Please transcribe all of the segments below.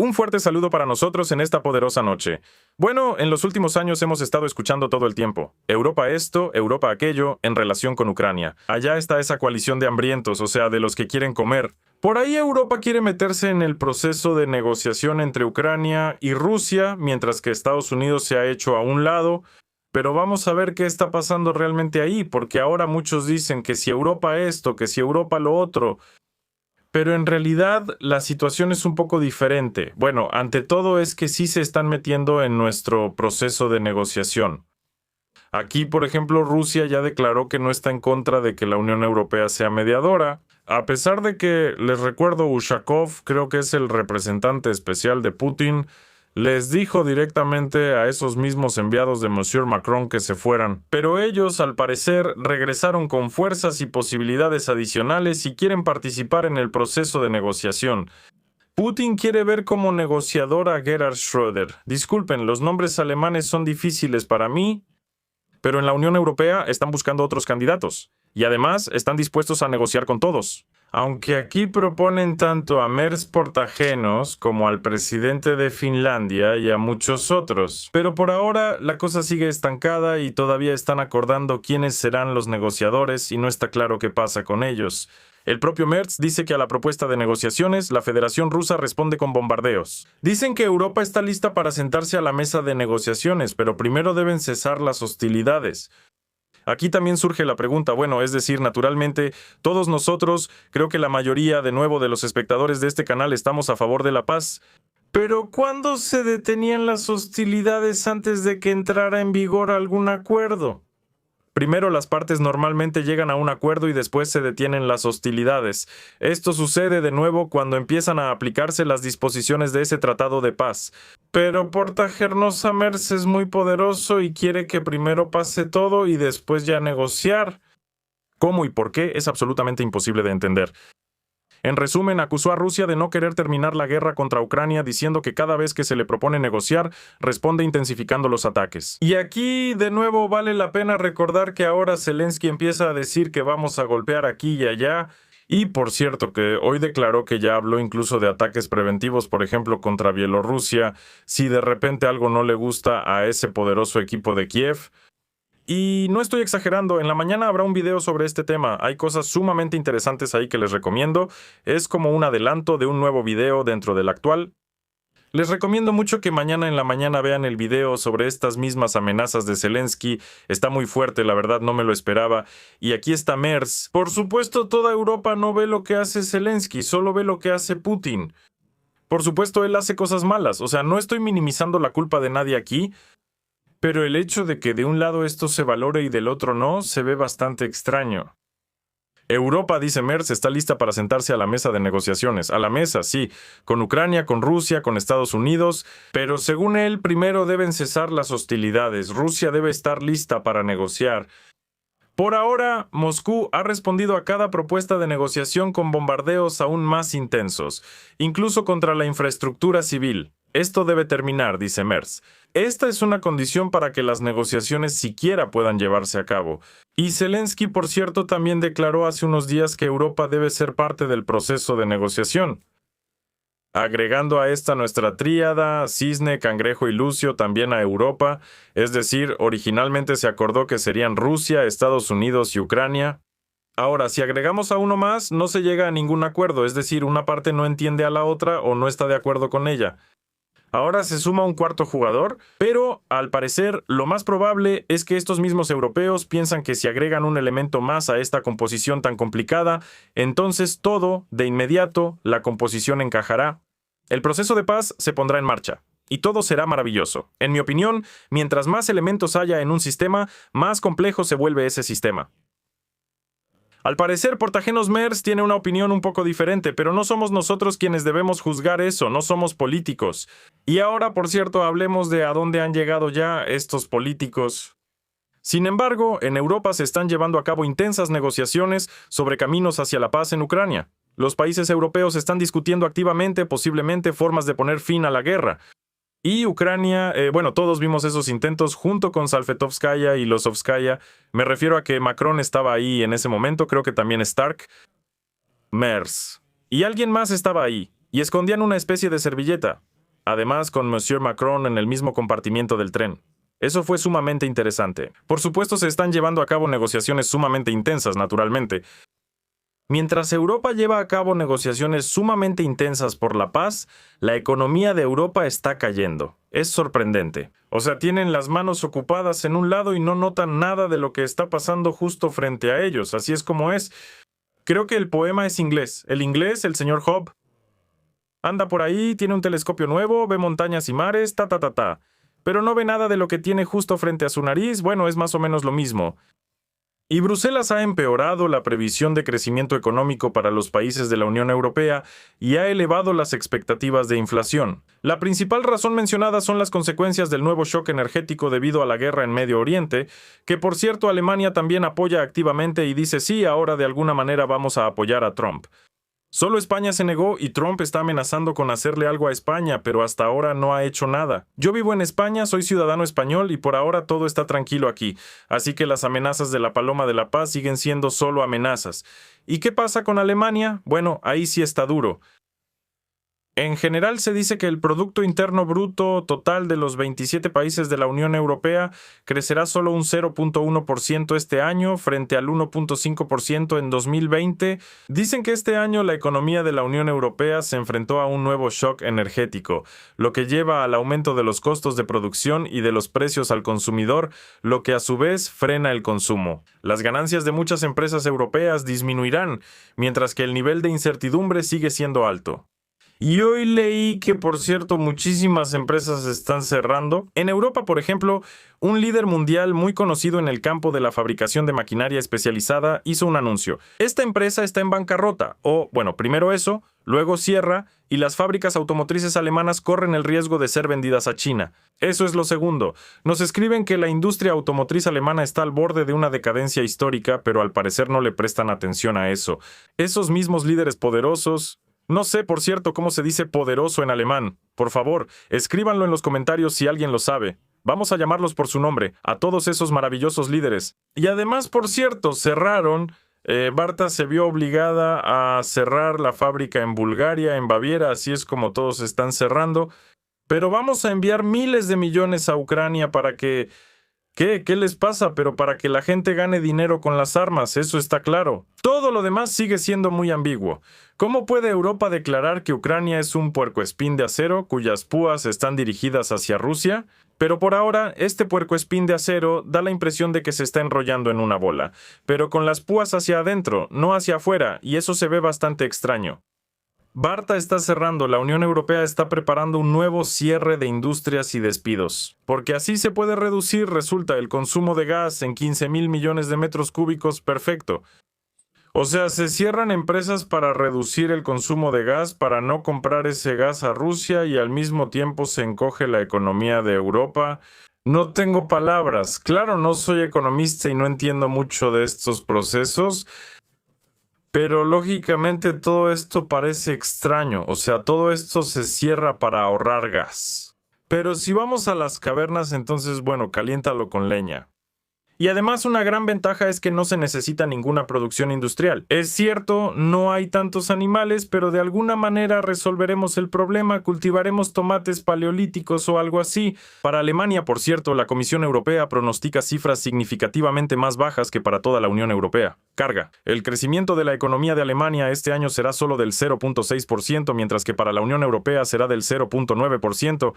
Un fuerte saludo para nosotros en esta poderosa noche. Bueno, en los últimos años hemos estado escuchando todo el tiempo. Europa esto, Europa aquello, en relación con Ucrania. Allá está esa coalición de hambrientos, o sea, de los que quieren comer. Por ahí Europa quiere meterse en el proceso de negociación entre Ucrania y Rusia, mientras que Estados Unidos se ha hecho a un lado. Pero vamos a ver qué está pasando realmente ahí, porque ahora muchos dicen que si Europa esto, que si Europa lo otro. Pero en realidad la situación es un poco diferente. Bueno, ante todo es que sí se están metiendo en nuestro proceso de negociación. Aquí, por ejemplo, Rusia ya declaró que no está en contra de que la Unión Europea sea mediadora, a pesar de que, les recuerdo, Ushakov, creo que es el representante especial de Putin, les dijo directamente a esos mismos enviados de Monsieur Macron que se fueran. Pero ellos, al parecer, regresaron con fuerzas y posibilidades adicionales y quieren participar en el proceso de negociación. Putin quiere ver como negociador a Gerhard Schröder. Disculpen, los nombres alemanes son difíciles para mí, pero en la Unión Europea están buscando otros candidatos. Y además están dispuestos a negociar con todos. Aunque aquí proponen tanto a Mers Portagenos como al presidente de Finlandia y a muchos otros. Pero por ahora la cosa sigue estancada y todavía están acordando quiénes serán los negociadores y no está claro qué pasa con ellos. El propio Merz dice que a la propuesta de negociaciones, la Federación Rusa responde con bombardeos. Dicen que Europa está lista para sentarse a la mesa de negociaciones, pero primero deben cesar las hostilidades. Aquí también surge la pregunta, bueno, es decir, naturalmente, todos nosotros, creo que la mayoría, de nuevo, de los espectadores de este canal estamos a favor de la paz. Pero ¿cuándo se detenían las hostilidades antes de que entrara en vigor algún acuerdo? Primero las partes normalmente llegan a un acuerdo y después se detienen las hostilidades. Esto sucede de nuevo cuando empiezan a aplicarse las disposiciones de ese tratado de paz. Pero Portagernos Mers es muy poderoso y quiere que primero pase todo y después ya negociar. ¿Cómo y por qué? Es absolutamente imposible de entender. En resumen, acusó a Rusia de no querer terminar la guerra contra Ucrania, diciendo que cada vez que se le propone negociar, responde intensificando los ataques. Y aquí, de nuevo, vale la pena recordar que ahora Zelensky empieza a decir que vamos a golpear aquí y allá. Y, por cierto, que hoy declaró que ya habló incluso de ataques preventivos, por ejemplo, contra Bielorrusia, si de repente algo no le gusta a ese poderoso equipo de Kiev. Y no estoy exagerando, en la mañana habrá un video sobre este tema. Hay cosas sumamente interesantes ahí que les recomiendo. Es como un adelanto de un nuevo video dentro del actual. Les recomiendo mucho que mañana en la mañana vean el video sobre estas mismas amenazas de Zelensky. Está muy fuerte, la verdad no me lo esperaba. Y aquí está Merz. Por supuesto, toda Europa no ve lo que hace Zelensky, solo ve lo que hace Putin. Por supuesto, él hace cosas malas. O sea, no estoy minimizando la culpa de nadie aquí. Pero el hecho de que de un lado esto se valore y del otro no, se ve bastante extraño. Europa, dice Merz, está lista para sentarse a la mesa de negociaciones. A la mesa, sí, con Ucrania, con Rusia, con Estados Unidos, pero según él, primero deben cesar las hostilidades. Rusia debe estar lista para negociar. Por ahora, Moscú ha respondido a cada propuesta de negociación con bombardeos aún más intensos, incluso contra la infraestructura civil. Esto debe terminar, dice Merz. Esta es una condición para que las negociaciones siquiera puedan llevarse a cabo. Y Zelensky, por cierto, también declaró hace unos días que Europa debe ser parte del proceso de negociación. Agregando a esta nuestra tríada, Cisne, Cangrejo y Lucio también a Europa, es decir, originalmente se acordó que serían Rusia, Estados Unidos y Ucrania. Ahora, si agregamos a uno más, no se llega a ningún acuerdo, es decir, una parte no entiende a la otra o no está de acuerdo con ella. Ahora se suma un cuarto jugador, pero, al parecer, lo más probable es que estos mismos europeos piensan que si agregan un elemento más a esta composición tan complicada, entonces todo, de inmediato, la composición encajará. El proceso de paz se pondrá en marcha, y todo será maravilloso. En mi opinión, mientras más elementos haya en un sistema, más complejo se vuelve ese sistema. Al parecer, Portagenos Merz tiene una opinión un poco diferente, pero no somos nosotros quienes debemos juzgar eso, no somos políticos. Y ahora, por cierto, hablemos de a dónde han llegado ya estos políticos. Sin embargo, en Europa se están llevando a cabo intensas negociaciones sobre caminos hacia la paz en Ucrania. Los países europeos están discutiendo activamente, posiblemente, formas de poner fin a la guerra. Y Ucrania, todos vimos esos intentos junto con Salfetovskaya y Lozovskaya. Me refiero a que Macron estaba ahí en ese momento, creo que también Stark. Merz. Y alguien más estaba ahí, y escondían una especie de servilleta. además con Monsieur Macron en el mismo compartimiento del tren. Eso fue sumamente interesante. Por supuesto, se están llevando a cabo negociaciones sumamente intensas, naturalmente. Mientras Europa lleva a cabo negociaciones sumamente intensas por la paz, la economía de Europa está cayendo. Es sorprendente. O sea, tienen las manos ocupadas en un lado y no notan nada de lo que está pasando justo frente a ellos. Así es como es. Creo que el poema es inglés. El inglés, el señor Hobbes, anda por ahí, tiene un telescopio nuevo, ve montañas y mares, ta. Pero no ve nada de lo que tiene justo frente a su nariz. Bueno, es más o menos lo mismo. Y Bruselas ha empeorado la previsión de crecimiento económico para los países de la Unión Europea y ha elevado las expectativas de inflación. La principal razón mencionada son las consecuencias del nuevo shock energético debido a la guerra en Medio Oriente, que por cierto Alemania también apoya activamente y dice sí, ahora de alguna manera vamos a apoyar a Trump. Solo España se negó y Trump está amenazando con hacerle algo a España, pero hasta ahora no ha hecho nada. Yo vivo en España, soy ciudadano español y por ahora todo está tranquilo aquí, así que las amenazas de la Paloma de la Paz siguen siendo solo amenazas. ¿Y qué pasa con Alemania? Bueno, ahí sí está duro. En general se dice que el Producto Interno Bruto total de los 27 países de la Unión Europea crecerá solo un 0.1% este año frente al 1.5% en 2020. Dicen que este año la economía de la Unión Europea se enfrentó a un nuevo shock energético, lo que lleva al aumento de los costos de producción y de los precios al consumidor, lo que a su vez frena el consumo. Las ganancias de muchas empresas europeas disminuirán, mientras que el nivel de incertidumbre sigue siendo alto. Y hoy leí que, por cierto, muchísimas empresas están cerrando. En Europa, por ejemplo, un líder mundial muy conocido en el campo de la fabricación de maquinaria especializada hizo un anuncio. Esta empresa está en bancarrota, o, bueno, primero eso, luego cierra, y las fábricas automotrices alemanas corren el riesgo de ser vendidas a China. Eso es lo segundo. Nos escriben que la industria automotriz alemana está al borde de una decadencia histórica, pero al parecer no le prestan atención a eso. Esos mismos líderes poderosos... No sé, por cierto, cómo se dice poderoso en alemán. Por favor, escríbanlo en los comentarios si alguien lo sabe. Vamos a llamarlos por su nombre, a todos esos maravillosos líderes. Y además, por cierto, cerraron. Barta se vio obligada a cerrar la fábrica en Bulgaria, en Baviera, así es como todos están cerrando. Pero vamos a enviar miles de millones a Ucrania para que... ¿Qué les pasa? Pero para que la gente gane dinero con las armas, eso está claro. Todo lo demás sigue siendo muy ambiguo. ¿Cómo puede Europa declarar que Ucrania es un puercoespín de acero cuyas púas están dirigidas hacia Rusia? Pero por ahora, este puercoespín de acero da la impresión de que se está enrollando en una bola, pero con las púas hacia adentro, no hacia afuera, y eso se ve bastante extraño. Barta está cerrando, la Unión Europea está preparando un nuevo cierre de industrias y despidos, porque así se puede reducir, resulta, el consumo de gas en 15,000 millones de metros cúbicos, perfecto. O sea, se cierran empresas para reducir el consumo de gas, para no comprar ese gas a Rusia y al mismo tiempo se encoge la economía de Europa. No tengo palabras. Claro, no soy economista y no entiendo mucho de estos procesos. Pero lógicamente todo esto parece extraño, o sea, todo esto se cierra para ahorrar gas. Pero si vamos a las cavernas, entonces, bueno, caliéntalo con leña. Y además una gran ventaja es que no se necesita ninguna producción industrial. Es cierto, no hay tantos animales, pero de alguna manera resolveremos el problema, cultivaremos tomates paleolíticos o algo así. Para Alemania, por cierto, la Comisión Europea pronostica cifras significativamente más bajas que para toda la Unión Europea. Carga. El crecimiento de la economía de Alemania este año será solo del 0.6%, mientras que para la Unión Europea será del 0.9%.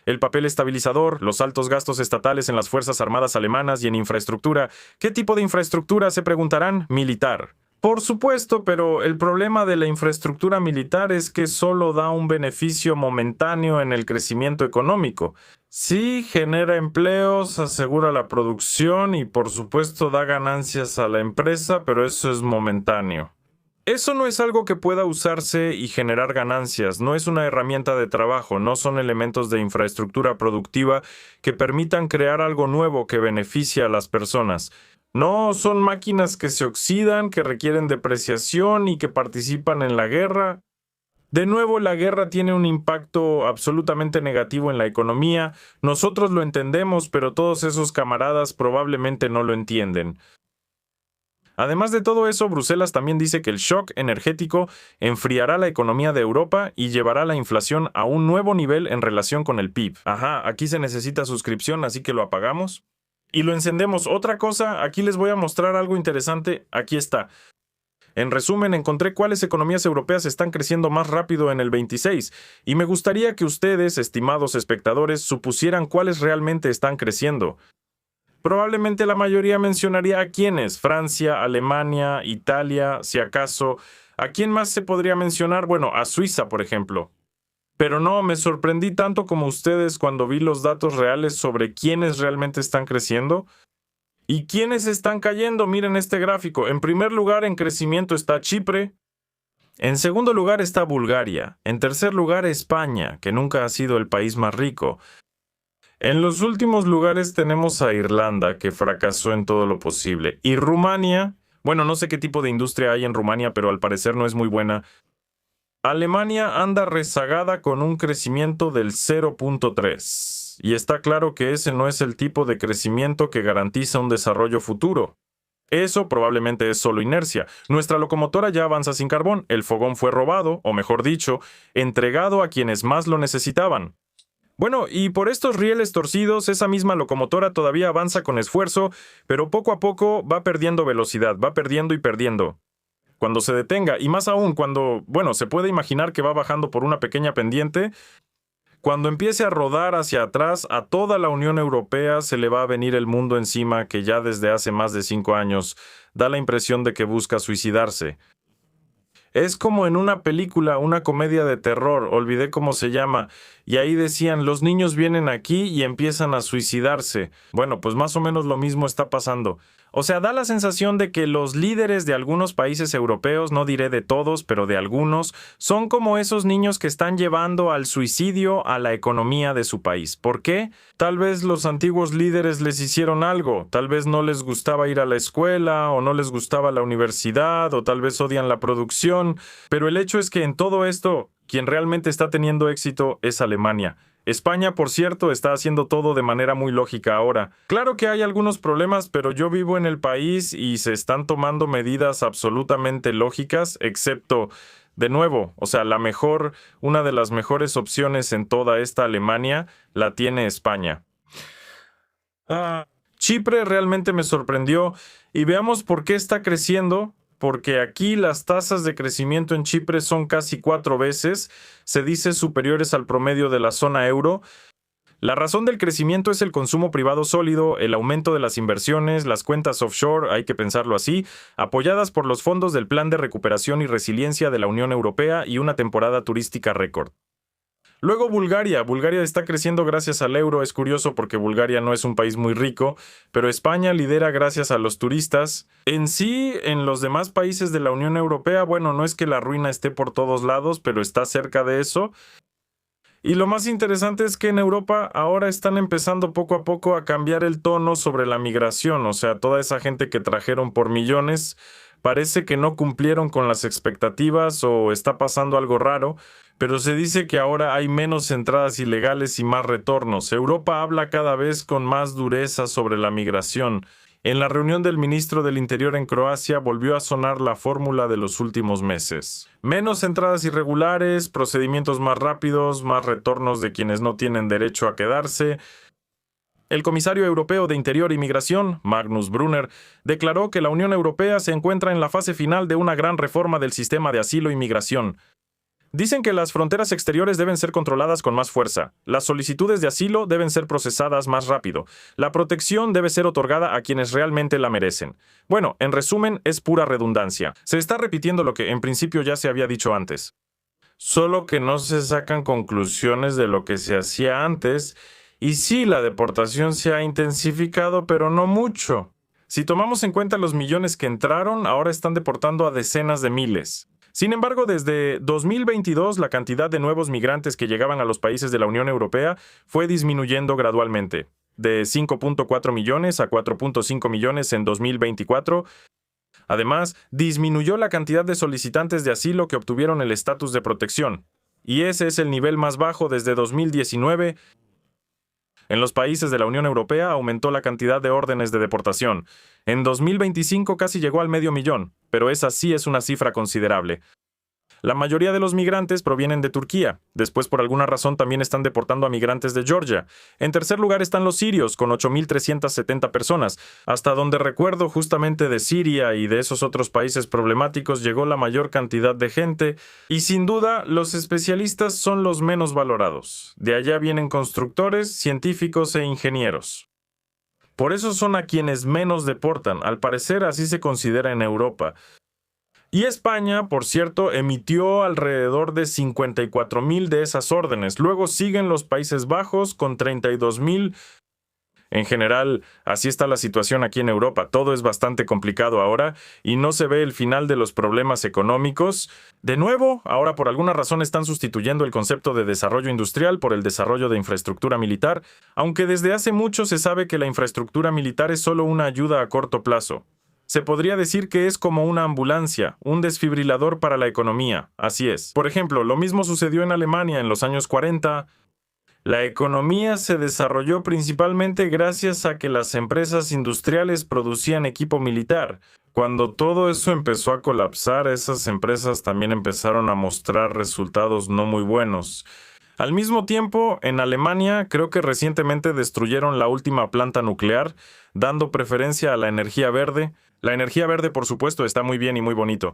El papel estabilizador, los altos gastos estatales en las Fuerzas Armadas alemanas y en infraestructura. ¿Qué tipo de infraestructura? Se preguntarán. Militar. Por supuesto, pero el problema de la infraestructura militar es que solo da un beneficio momentáneo en el crecimiento económico. Sí, genera empleos, asegura la producción y por supuesto da ganancias a la empresa, pero eso es momentáneo. Eso no es algo que pueda usarse y generar ganancias, no es una herramienta de trabajo, no son elementos de infraestructura productiva que permitan crear algo nuevo que beneficie a las personas. No son máquinas que se oxidan, que requieren depreciación y que participan en la guerra. De nuevo, la guerra tiene un impacto absolutamente negativo en la economía. Nosotros lo entendemos, pero todos esos camaradas probablemente no lo entienden. Además de todo eso, Bruselas también dice que el shock energético enfriará la economía de Europa y llevará la inflación a un nuevo nivel en relación con el PIB. Ajá, aquí se necesita suscripción, así que lo apagamos y lo encendemos. Otra cosa, aquí les voy a mostrar algo interesante. Aquí está. En resumen, encontré cuáles economías europeas están creciendo más rápido en el 26, y me gustaría que ustedes, estimados espectadores, supusieran cuáles realmente están creciendo. Probablemente la mayoría mencionaría a quiénes: Francia, Alemania, Italia, si acaso. ¿A quién más se podría mencionar? Bueno, a Suiza, por ejemplo. Pero no, me sorprendí tanto como ustedes cuando vi los datos reales sobre quiénes realmente están creciendo. ¿Y quiénes están cayendo? Miren este gráfico. En primer lugar en crecimiento está Chipre. En segundo lugar está Bulgaria. En tercer lugar España, que nunca ha sido el país más rico. En los últimos lugares tenemos a Irlanda, que fracasó en todo lo posible. Y Rumania, bueno, no sé qué tipo de industria hay en Rumania, pero al parecer no es muy buena. Alemania anda rezagada con un crecimiento del 0.3. Y está claro que ese no es el tipo de crecimiento que garantiza un desarrollo futuro. Eso probablemente es solo inercia. Nuestra locomotora ya avanza sin carbón. El fogón fue robado, o mejor dicho, entregado a quienes más lo necesitaban. Bueno, y por estos rieles torcidos, esa misma locomotora todavía avanza con esfuerzo, pero poco a poco va perdiendo velocidad, va perdiendo y perdiendo. Cuando se detenga, y más aún cuando, bueno, se puede imaginar que va bajando por una pequeña pendiente, cuando empiece a rodar hacia atrás, a toda la Unión Europea se le va a venir el mundo encima, que ya desde hace más de 5 años da la impresión de que busca suicidarse. Es como en una película, una comedia de terror, olvidé cómo se llama, y ahí decían: los niños vienen aquí y empiezan a suicidarse. Bueno, pues más o menos lo mismo está pasando. O sea, da la sensación de que los líderes de algunos países europeos, no diré de todos, pero de algunos, son como esos niños que están llevando al suicidio a la economía de su país. ¿Por qué? Tal vez los antiguos líderes les hicieron algo, tal vez no les gustaba ir a la escuela, o no les gustaba la universidad, o tal vez odian la producción, pero el hecho es que en todo esto, quien realmente está teniendo éxito es Alemania. España, por cierto, está haciendo todo de manera muy lógica ahora. Claro que hay algunos problemas, pero yo vivo en el país y se están tomando medidas absolutamente lógicas, excepto, de nuevo, o sea, una de las mejores opciones en toda esta Alemania la tiene España. Chipre realmente me sorprendió, y veamos por qué está creciendo. Porque aquí las tasas de crecimiento en Chipre son casi 4 veces, se dice superiores al promedio de la zona euro. La razón del crecimiento es el consumo privado sólido, el aumento de las inversiones, las cuentas offshore, hay que pensarlo así, apoyadas por los fondos del Plan de Recuperación y Resiliencia de la Unión Europea y una temporada turística récord. Luego Bulgaria. Bulgaria está creciendo gracias al euro. Es curioso porque Bulgaria no es un país muy rico, pero España lidera gracias a los turistas. En sí, en los demás países de la Unión Europea, bueno, no es que la ruina esté por todos lados, pero está cerca de eso. Y lo más interesante es que en Europa ahora están empezando poco a poco a cambiar el tono sobre la migración. O sea, toda esa gente que trajeron por millones, parece que no cumplieron con las expectativas o está pasando algo raro, pero se dice que ahora hay menos entradas ilegales y más retornos. Europa habla cada vez con más dureza sobre la migración. En la reunión del ministro del Interior en Croacia volvió a sonar la fórmula de los últimos meses. Menos entradas irregulares, procedimientos más rápidos, más retornos de quienes no tienen derecho a quedarse. El comisario europeo de Interior y Migración, Magnus Brunner, declaró que la Unión Europea se encuentra en la fase final de una gran reforma del sistema de asilo y migración. Dicen que las fronteras exteriores deben ser controladas con más fuerza, las solicitudes de asilo deben ser procesadas más rápido, la protección debe ser otorgada a quienes realmente la merecen. Bueno, en resumen, es pura redundancia. Se está repitiendo lo que en principio ya se había dicho antes. Solo que no se sacan conclusiones de lo que se hacía antes, y sí, la deportación se ha intensificado, pero no mucho. Si tomamos en cuenta los millones que entraron, ahora están deportando a decenas de miles. Sin embargo, desde 2022, la cantidad de nuevos migrantes que llegaban a los países de la Unión Europea fue disminuyendo gradualmente, de 5.4 millones a 4.5 millones en 2024. Además, disminuyó la cantidad de solicitantes de asilo que obtuvieron el estatus de protección, y ese es el nivel más bajo desde 2019. En los países de la Unión Europea aumentó la cantidad de órdenes de deportación. En 2025 casi llegó al 500.000, pero esa sí es una cifra considerable. La mayoría de los migrantes provienen de Turquía. Después, por alguna razón, también están deportando a migrantes de Georgia. En tercer lugar están los sirios, con 8.370 personas. Hasta donde recuerdo, justamente de Siria y de esos otros países problemáticos llegó la mayor cantidad de gente. Y sin duda, los especialistas son los menos valorados. De allá vienen constructores, científicos e ingenieros. Por eso son a quienes menos deportan. Al parecer, así se considera en Europa. Y España, por cierto, emitió alrededor de 54.000 de esas órdenes. Luego siguen los Países Bajos con 32.000. En general, así está la situación aquí en Europa. Todo es bastante complicado ahora y no se ve el final de los problemas económicos. De nuevo, ahora por alguna razón están sustituyendo el concepto de desarrollo industrial por el desarrollo de infraestructura militar, aunque desde hace mucho se sabe que la infraestructura militar es solo una ayuda a corto plazo. Se podría decir que es como una ambulancia, un desfibrilador para la economía. Así es. Por ejemplo, lo mismo sucedió en Alemania en los años 40. La economía se desarrolló principalmente gracias a que las empresas industriales producían equipo militar. Cuando todo eso empezó a colapsar, esas empresas también empezaron a mostrar resultados no muy buenos. Al mismo tiempo, en Alemania creo que recientemente destruyeron la última planta nuclear, dando preferencia a la energía verde. La energía verde, por supuesto, está muy bien y muy bonito.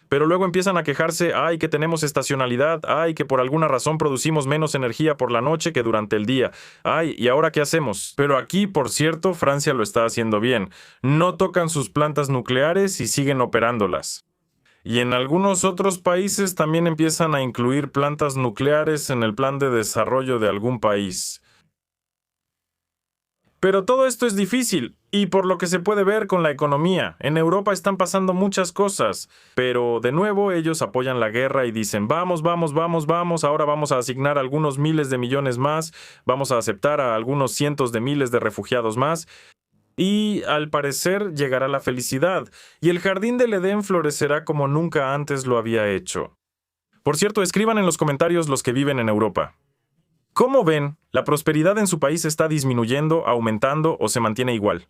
Pero luego empiezan a quejarse, ¡ay, que tenemos estacionalidad! ¡Ay, que por alguna razón producimos menos energía por la noche que durante el día! ¡Ay, ¿y ahora qué hacemos? Pero aquí, por cierto, Francia lo está haciendo bien. No tocan sus plantas nucleares y siguen operándolas. Y en algunos otros países también empiezan a incluir plantas nucleares en el plan de desarrollo de algún país. Pero todo esto es difícil, y por lo que se puede ver con la economía, en Europa están pasando muchas cosas, pero de nuevo ellos apoyan la guerra y dicen, vamos, ahora vamos a asignar algunos miles de millones más, vamos a aceptar a algunos cientos de miles de refugiados más, y al parecer llegará la felicidad, y el jardín del Edén florecerá como nunca antes lo había hecho. Por cierto, escriban en los comentarios los que viven en Europa. ¿Cómo ven? ¿La prosperidad en su país está disminuyendo, aumentando o se mantiene igual?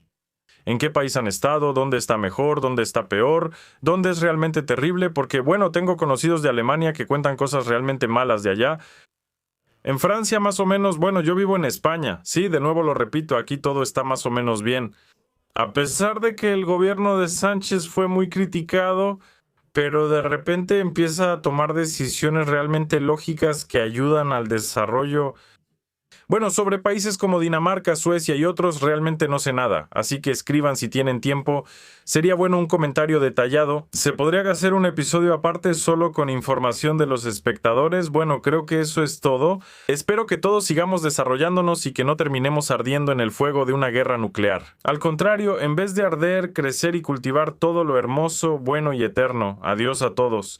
¿En qué país han estado? ¿Dónde está mejor? ¿Dónde está peor? ¿Dónde es realmente terrible? Porque, bueno, tengo conocidos de Alemania que cuentan cosas realmente malas de allá. En Francia, más o menos, bueno, yo vivo en España. Sí, de nuevo lo repito, aquí todo está más o menos bien. A pesar de que el gobierno de Sánchez fue muy criticado, pero de repente empieza a tomar decisiones realmente lógicas que ayudan al desarrollo. Bueno, sobre países como Dinamarca, Suecia y otros realmente no sé nada, así que escriban si tienen tiempo. Sería bueno un comentario detallado. ¿Se podría hacer un episodio aparte solo con información de los espectadores? Bueno, creo que eso es todo. Espero que todos sigamos desarrollándonos y que no terminemos ardiendo en el fuego de una guerra nuclear. Al contrario, en vez de arder, crecer y cultivar todo lo hermoso, bueno y eterno. Adiós a todos.